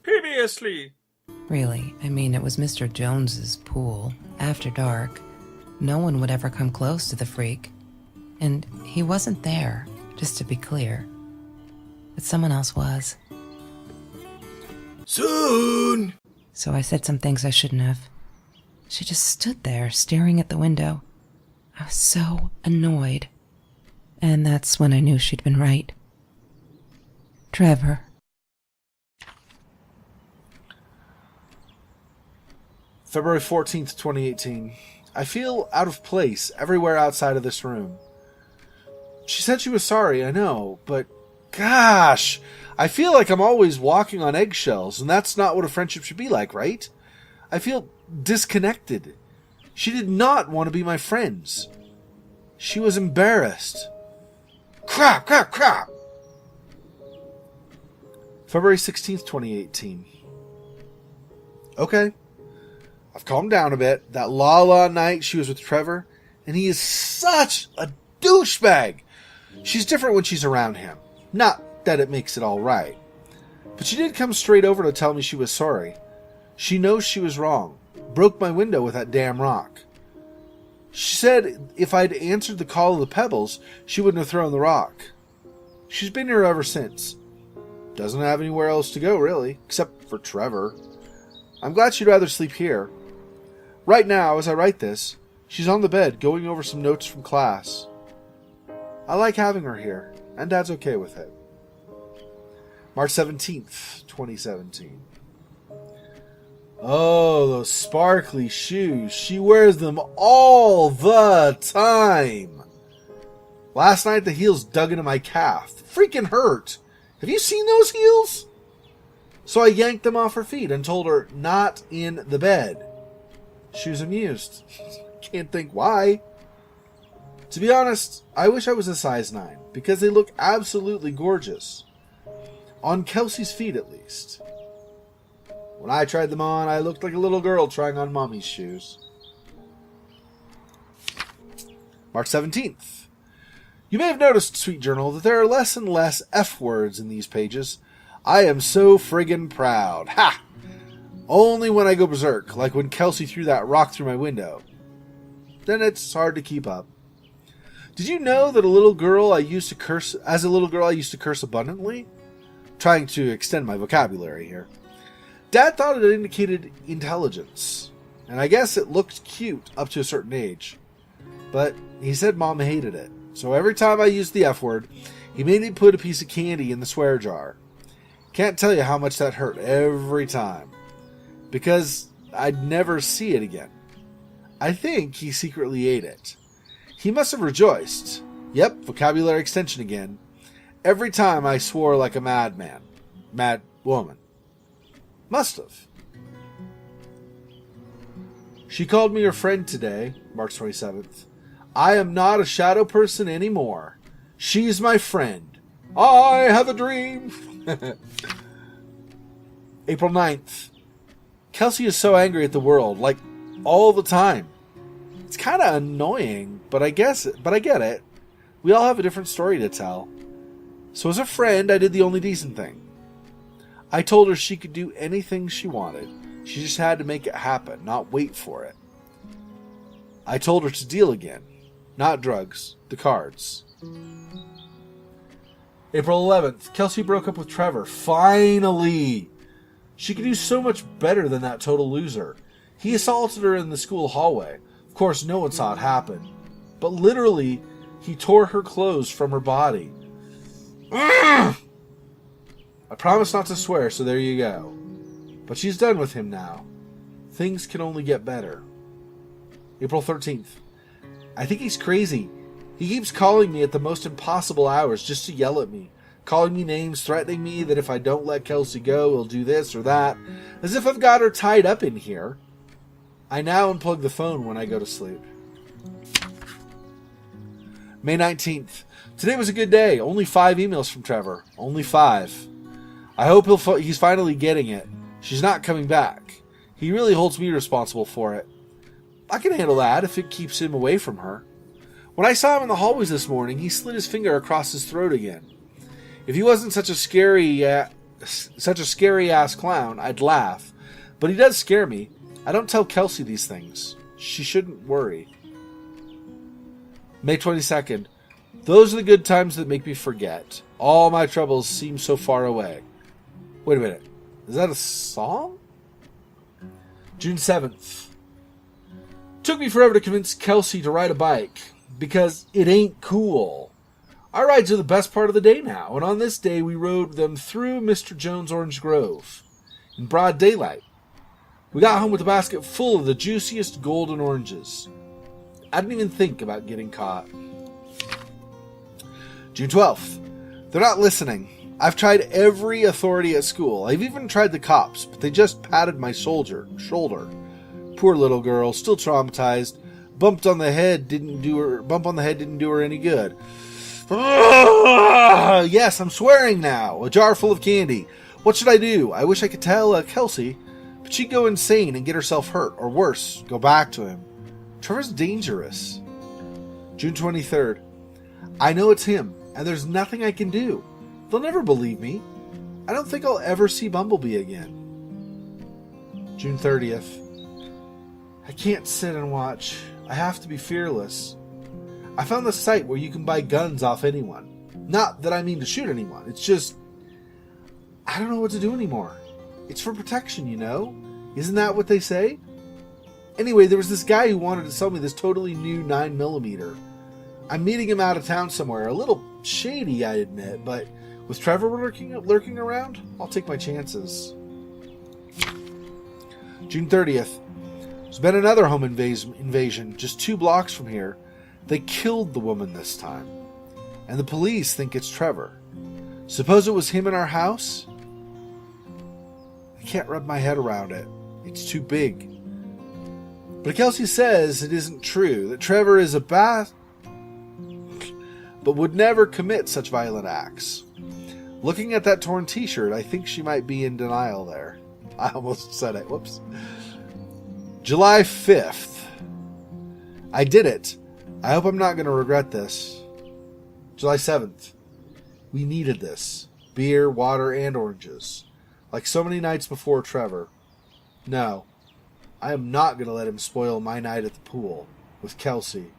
Previously. Really, I mean, it was Mr. Jones's pool, after dark. No one would ever come close to the freak. And he wasn't there, just to be clear. But someone else was. Soon! So I said some things I shouldn't have. She just stood there, staring at the window. I was so annoyed. And that's when I knew she'd been right. Trevor. February 14th, 2018. I feel out of place everywhere outside of this room. She said she was sorry, I know, but gosh, I feel like I'm always walking on eggshells, and that's not what a friendship should be like, right? I feel disconnected. She did not want to be my friends. She was embarrassed. Crap! February 16th, 2018. Okay. I've calmed down a bit. That la night she was with Trevor, and he is such a douchebag. She's different when she's around him. Not that it makes it all right. But she did come straight over to tell me she was sorry. She knows she was wrong. Broke my window with that damn rock. She said if I'd answered the call of the pebbles, she wouldn't have thrown the rock. She's been here ever since. Doesn't have anywhere else to go, really, except for Trevor. I'm glad she'd rather sleep here. Right now, as I write this, she's on the bed going over some notes from class. I like having her here, and Dad's okay with it. March 17th, 2017. Oh, those sparkly shoes. She wears them all the time. Last night, the heels dug into my calf. Freaking hurt. Have you seen those heels? So I yanked them off her feet and told her, not in the bed. She was amused. Can't think why. To be honest, I wish I was a size 9, because they look absolutely gorgeous. On Kelsey's feet, at least. When I tried them on, I looked like a little girl trying on mommy's shoes. March 17th. You may have noticed, Sweet Journal, that there are less and less F words in these pages. I am so friggin' proud. Ha! Only when I go berserk, like when Kelsey threw that rock through my window. Then it's hard to keep up. Did you know that as a little girl I used to curse abundantly? Trying to extend my vocabulary here. Dad thought it indicated intelligence, and I guess it looked cute up to a certain age. But he said Mom hated it, so every time I used the F word, he made me put a piece of candy in the swear jar. Can't tell you how much that hurt every time, because I'd never see it again. I think he secretly ate it. He must have rejoiced. Yep, vocabulary extension again. Every time I swore like a madman. Mad woman. Must have. She called me her friend today, March 27th. I am not a shadow person anymore. She's my friend. I have a dream. April 9th. Kelsey is so angry at the world, like all the time. It's kind of annoying, but I get it. We all have a different story to tell. So as a friend, I did the only decent thing. I told her she could do anything she wanted. She just had to make it happen, not wait for it. I told her to deal again. Not drugs, the cards. April 11th. Kelsey broke up with Trevor. Finally! She could do so much better than that total loser. He assaulted her in the school hallway. Of course, no one saw it happen. But literally, he tore her clothes from her body. Ugh! I promised not to swear, so there you go. But she's done with him now. Things can only get better. April 13th. I think he's crazy. He keeps calling me at the most impossible hours just to yell at me. Calling me names, threatening me that if I don't let Kelsey go, he'll do this or that. As if I've got her tied up in here. I now unplug the phone when I go to sleep. May 19th. Today was a good day. Only 5 emails from Trevor. Only 5. I hope he's finally getting it. She's not coming back. He really holds me responsible for it. I can handle that if it keeps him away from her. When I saw him in the hallways this morning, he slid his finger across his throat again. If he wasn't such a scary such a scary-ass clown, I'd laugh. But he does scare me. I don't tell Kelsey these things. She shouldn't worry. May 22nd. Those are the good times that make me forget. All my troubles seem so far away. Wait a minute. Is that a song? June 7th. Took me forever to convince Kelsey to ride a bike. Because it ain't cool. Our rides are the best part of the day now. And on this day, we rode them through Mr. Jones' Orange Grove. In broad daylight. We got home with a basket full of the juiciest golden oranges. I didn't even think about getting caught. June 12th. They're not listening. I've tried every authority at school. I've even tried the cops, but they just patted my shoulder. Poor little girl, still traumatized. Bump on the head didn't do her any good. Yes, I'm swearing now. A jar full of candy. What should I do? I wish I could tell Kelsey, but she'd go insane and get herself hurt, or worse, go back to him. Trevor's dangerous. June 23rd. I know it's him, and there's nothing I can do. They'll never believe me. I don't think I'll ever see Bumblebee again. June 30th. I can't sit and watch. I have to be fearless. I found the site where you can buy guns off anyone. Not that I mean to shoot anyone. It's just, I don't know what to do anymore. It's for protection, you know? Isn't that what they say? Anyway, there was this guy who wanted to sell me this totally new 9mm. I'm meeting him out of town somewhere. A little shady, I admit, but with Trevor lurking around, I'll take my chances. June 30th. There's been another home invasion just 2 blocks from here. They killed the woman this time. And the police think it's Trevor. Suppose it was him in our house? I can't wrap my head around it. It's too big. But Kelsey says it isn't true, that Trevor is a but would never commit such violent acts. Looking at that torn t-shirt, I think she might be in denial there. I almost said it. Whoops. July 5th. I did it. I hope I'm not going to regret this. July 7th. We needed this. Beer, water, and oranges. Like so many nights before Trevor. No. I am not going to let him spoil my night at the pool with Kelsey.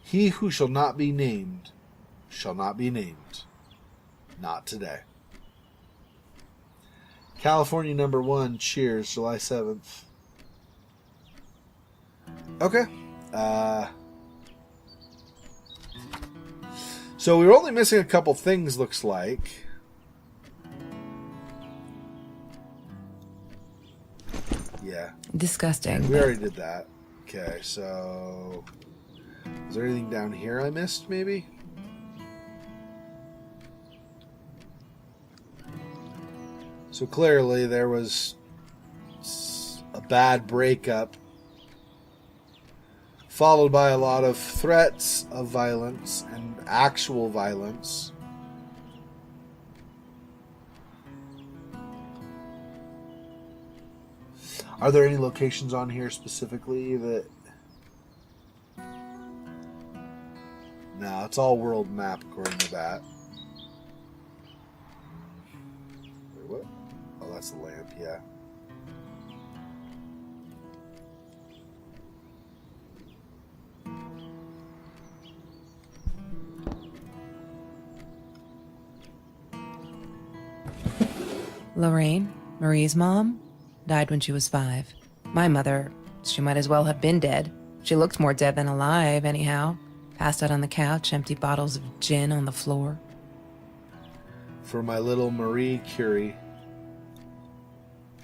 He who shall not be named shall not be named. Not today. California #1. Cheers. July 7th. Okay. So we were only missing a couple things, looks like. Yeah. Disgusting. We already did that. Okay, so... Is there anything down here I missed, maybe? So clearly there was a bad breakup, followed by a lot of threats of violence and actual violence. Are there any locations on here specifically that... No, it's all world map according to that. Wait, what? Oh, that's the lamp, yeah. Lorraine, Marie's mom, died when she was 5. My mother, she might as well have been dead. She looked more dead than alive, anyhow. Passed out on the couch, empty bottles of gin on the floor. For my little Marie Curie.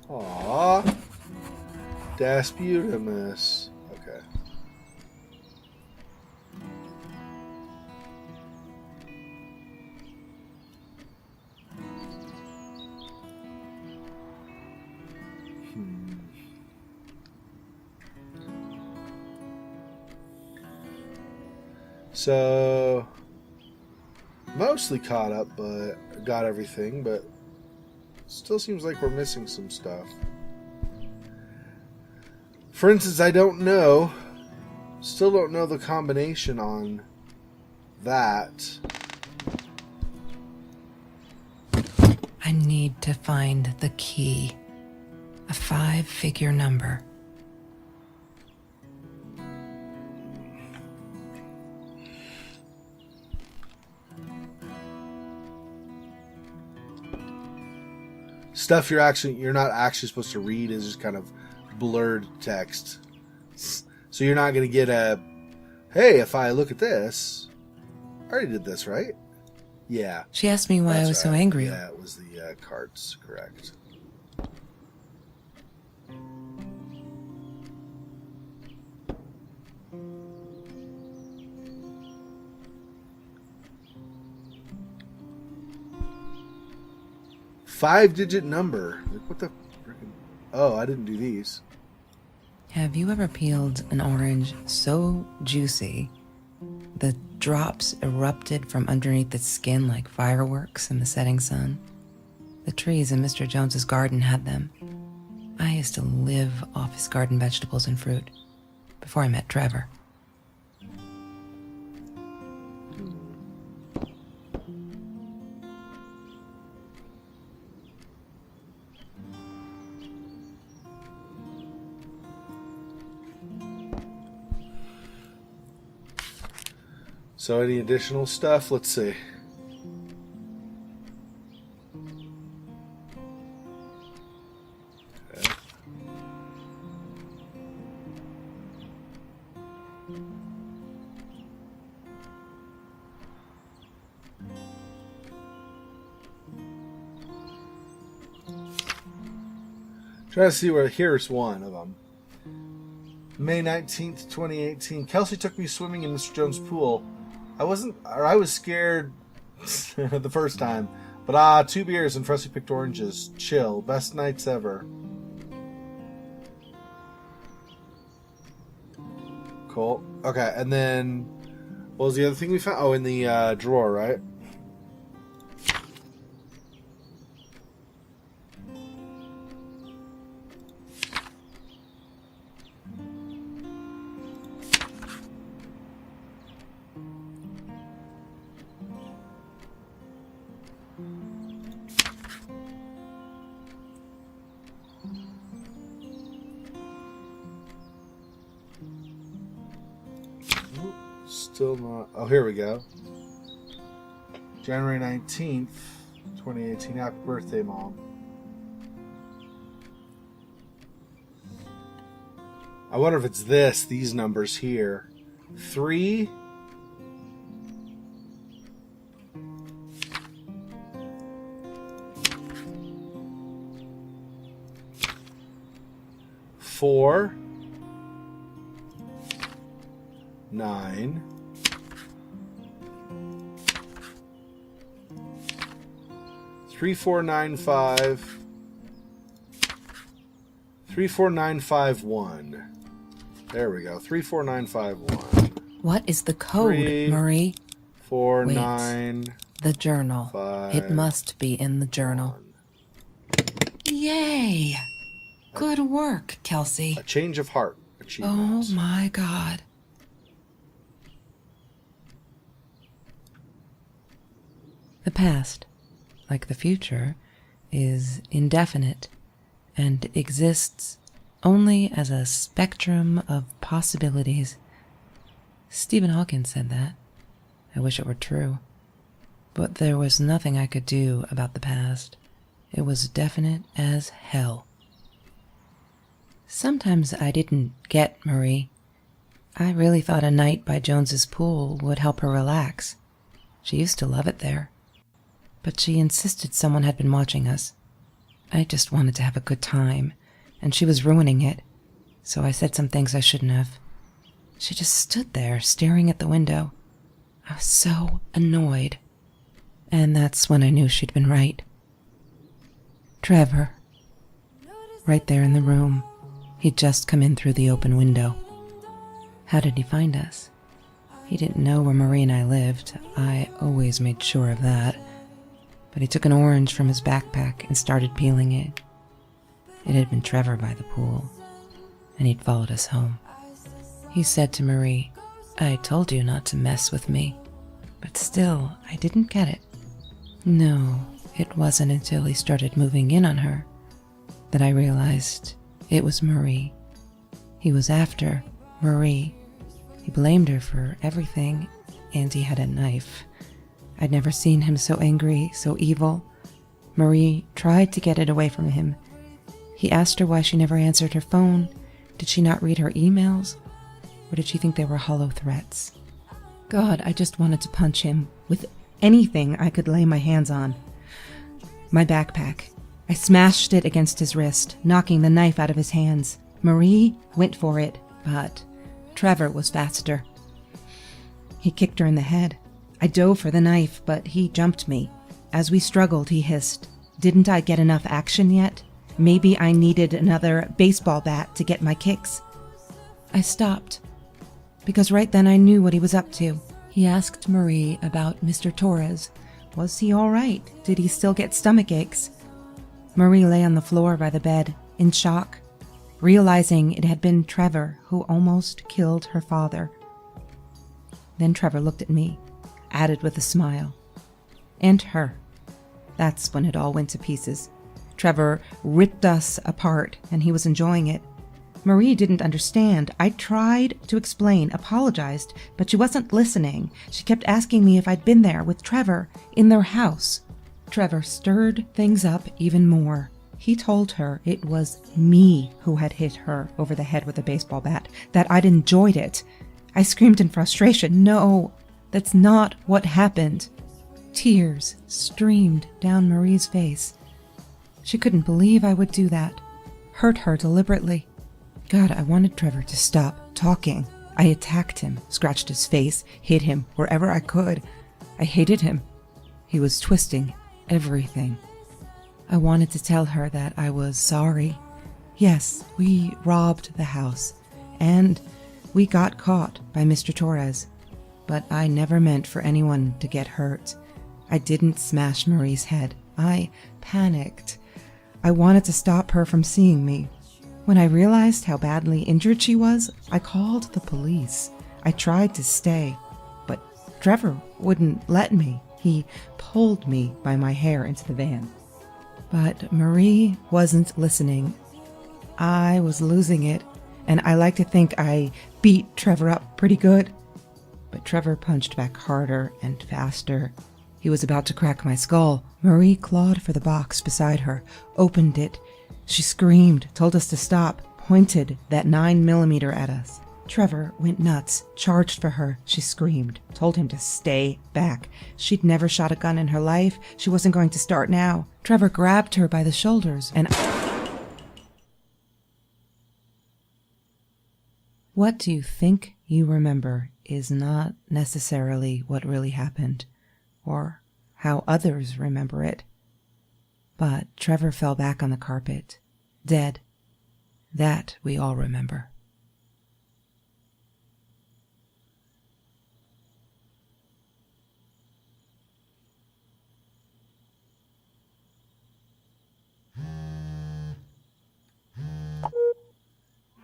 Aww. Das Beautimus. Okay. So, mostly caught up, but got everything, but still seems like we're missing some stuff. For instance, I don't know, still don't know the combination on that. I need to find the key. A 5-figure number. Stuff you're not actually supposed to read is just kind of blurred text. So you're not going to get a, hey, if I look at this, I already did this, right? Yeah. She asked me why I was so angry. Yeah, it was the cards, correct. Five-digit number. Like, what the frickin'... Oh, I didn't do these. Have you ever peeled an orange so juicy the drops erupted from underneath its skin like fireworks in the setting sun? The trees in Mr. Jones's garden had them. I used to live off his garden vegetables and fruit before I met Trevor. So any additional stuff? Let's see. Okay. Try to see where, here's one of them. May 19th, 2018. Kelsey took me swimming in Mr. Jones' pool. I was scared the first time. But 2 beers and freshly picked oranges. Chill. Best nights ever. Cool. Okay, and then what was the other thing we found? Oh, in the drawer, right? Still not. Oh, here we go. January 19th, 2018. Happy birthday, Mom. I wonder if it's these numbers here. 3. Four. 9. 3495. 34951. There we go. 34951. What is the code, 3, Marie? 4, Wait. 9. The journal. 5, It must be in the journal. 1. Yay! Good work, Kelsey. A change of heart achievement. Oh my God. The past, like the future, is indefinite and exists only as a spectrum of possibilities. Stephen Hawking said that. I wish it were true. But there was nothing I could do about the past. It was definite as hell. Sometimes I didn't get Marie. I really thought a night by Jones's pool would help her relax. She used to love it there. But she insisted someone had been watching us. I just wanted to have a good time, and she was ruining it, so I said some things I shouldn't have. She just stood there, staring at the window. I was so annoyed. And that's when I knew she'd been right. Trevor. Right there in the room. He'd just come in through the open window. How did he find us? He didn't know where Marie and I lived. I always made sure of that. But he took an orange from his backpack and started peeling it. It had been Trevor by the pool, and he'd followed us home. He said to Marie, "I told you not to mess with me." But still, I didn't get it. No, It wasn't until he started moving in on her that I realized it was Marie. He was after Marie. He blamed her for everything, and he had a knife. I'd never seen him so angry, so evil. Marie tried to get it away from him. He asked her why she never answered her phone. Did she not read her emails? Or did she think they were hollow threats? God, I just wanted to punch him with anything I could lay my hands on. My backpack. I smashed it against his wrist, knocking the knife out of his hands. Marie went for it, but Trevor was faster. He kicked her in the head. I dove for the knife, but he jumped me. As we struggled, he hissed, "Didn't I get enough action yet? Maybe I needed another baseball bat to get my kicks." I stopped, because right then I knew what he was up to. He asked Marie about Mr. Torres. Was he all right? Did he still get stomach aches? Marie lay on the floor by the bed, in shock, realizing it had been Trevor who almost killed her father. Then Trevor looked at me, added with a smile. And her. That's when it all went to pieces. Trevor ripped us apart, and he was enjoying it. Marie didn't understand. I tried to explain, apologized, but she wasn't listening. She kept asking me if I'd been there with Trevor in their house. Trevor stirred things up even more. He told her it was me who had hit her over the head with a baseball bat, that I'd enjoyed it. I screamed in frustration, "No, that's not what happened." Tears streamed down Marie's face. She couldn't believe I would do that, hurt her deliberately. God, I wanted Trevor to stop talking. I attacked him, scratched his face, hit him wherever I could. I hated him. He was twisting everything. I wanted to tell her that I was sorry. Yes, we robbed the house, and we got caught by Mr. Torres, but I never meant for anyone to get hurt. I didn't smash Marie's head. I panicked. I wanted to stop her from seeing me. When I realized how badly injured she was, I called the police. I tried to stay, but Trevor wouldn't let me. He pulled me by my hair into the van. But Marie wasn't listening. I was losing it, and I like to think I beat Trevor up pretty good. But Trevor punched back harder and faster. He was about to crack my skull. Marie clawed for the box beside her, opened it. She screamed, told us to stop, pointed that 9mm at us. Trevor went nuts, charged for her. She screamed, told him to stay back. She'd never shot a gun in her life. She wasn't going to start now. Trevor grabbed her by the shoulders and... What you think you remember is not necessarily what really happened, or how others remember it. But Trevor fell back on the carpet, dead. That we all remember.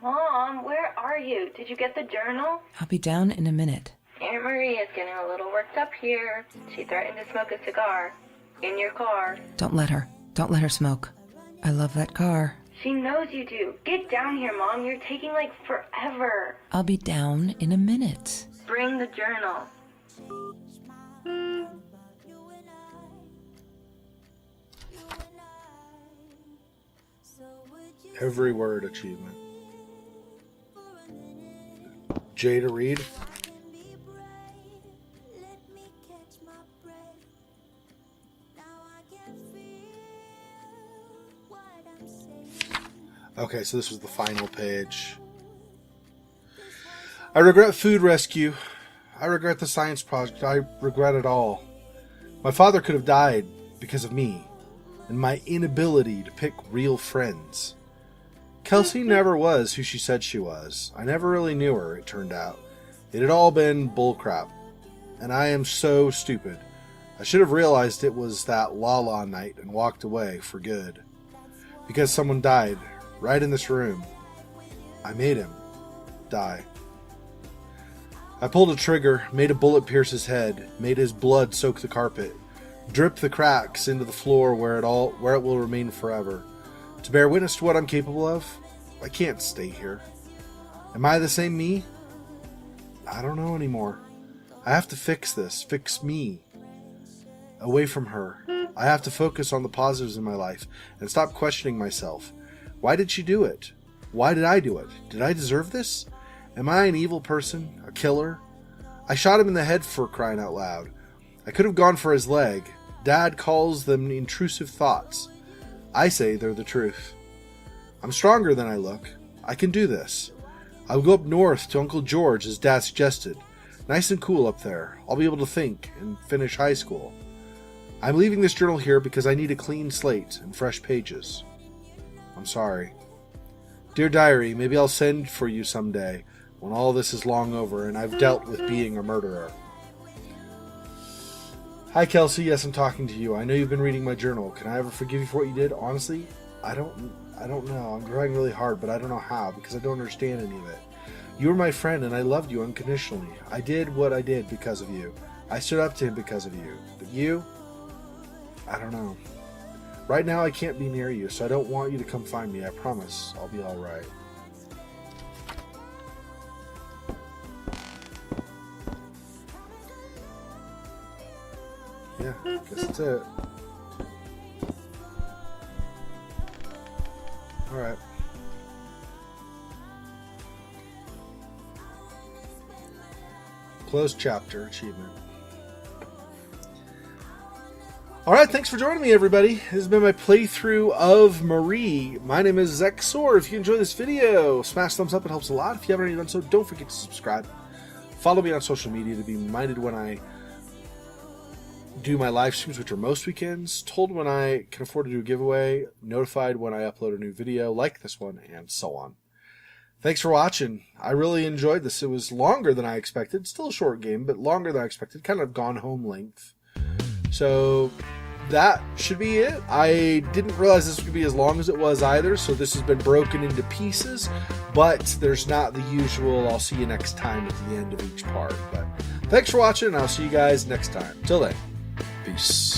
Mom, where are you? Did you get the journal? I'll be down in a minute. Aunt Marie is getting a little worked up here. She threatened to smoke a cigar. In your car. Don't let her. Don't let her smoke. I love that car. She knows you do. Get down here, Mom. You're taking like forever. I'll be down in a minute. Bring the journal. Every word achievement. J to read. Okay, so this was the final page. I regret food rescue. I regret the science project. I regret it all. My father could have died because of me and my inability to pick real friends. Kelsey never was who she said she was. I never really knew her, it turned out. It had all been bullcrap. And I am so stupid. I should have realized it was that la-la night and walked away for good. Because someone died right in this room. I made him die. I pulled a trigger, made a bullet pierce his head, made his blood soak the carpet, drip the cracks into the floor where it will remain forever. To bear witness to what I'm capable of? I can't stay here. Am I the same me? I don't know anymore. I have to fix this. Fix me. Away from her. I have to focus on the positives in my life and stop questioning myself. Why did she do it? Why did I do it? Did I deserve this? Am I an evil person? A killer? I shot him in the head, for crying out loud. I could have gone for his leg. Dad calls them intrusive thoughts. I say they're the truth. I'm stronger than I look. I can do this. I will go up north to Uncle George, as Dad suggested. Nice and cool up there. I'll be able to think and finish high school. I'm leaving this journal here because I need a clean slate and fresh pages. I'm sorry. Dear Diary, maybe I'll send for you someday when all this is long over and I've dealt with being a murderer. Hi Kelsey, yes, I'm talking to you. I know you've been reading my journal. Can I ever forgive you for what you did? Honestly, I don't know. I'm trying really hard, but I don't know how because I don't understand any of it. You were my friend and I loved you unconditionally. I did what I did because of you. I stood up to him because of you. But you? I don't know. Right now I can't be near you, so I don't want you to come find me. I promise I'll be alright. Yeah, guess that's it. Alright. Closed chapter achievement. Alright, thanks for joining me, everybody. This has been my playthrough of Marie. My name is Xexor. If you enjoyed this video, smash thumbs up. It helps a lot. If you haven't already done so, don't forget to subscribe. Follow me on social media to be reminded when I do my live streams, which are most weekends, told when I can afford to do a giveaway, notified when I upload a new video like this one, and so on. Thanks for watching. I really enjoyed this. It was longer than I expected. Still a short game, but longer than I expected. Kind of gone home length. So that should be it. I didn't realize this would be as long as it was either, so this has been broken into pieces, but there's not the usual I'll see you next time at the end of each part. But thanks for watching, and I'll see you guys next time. Till then, peace.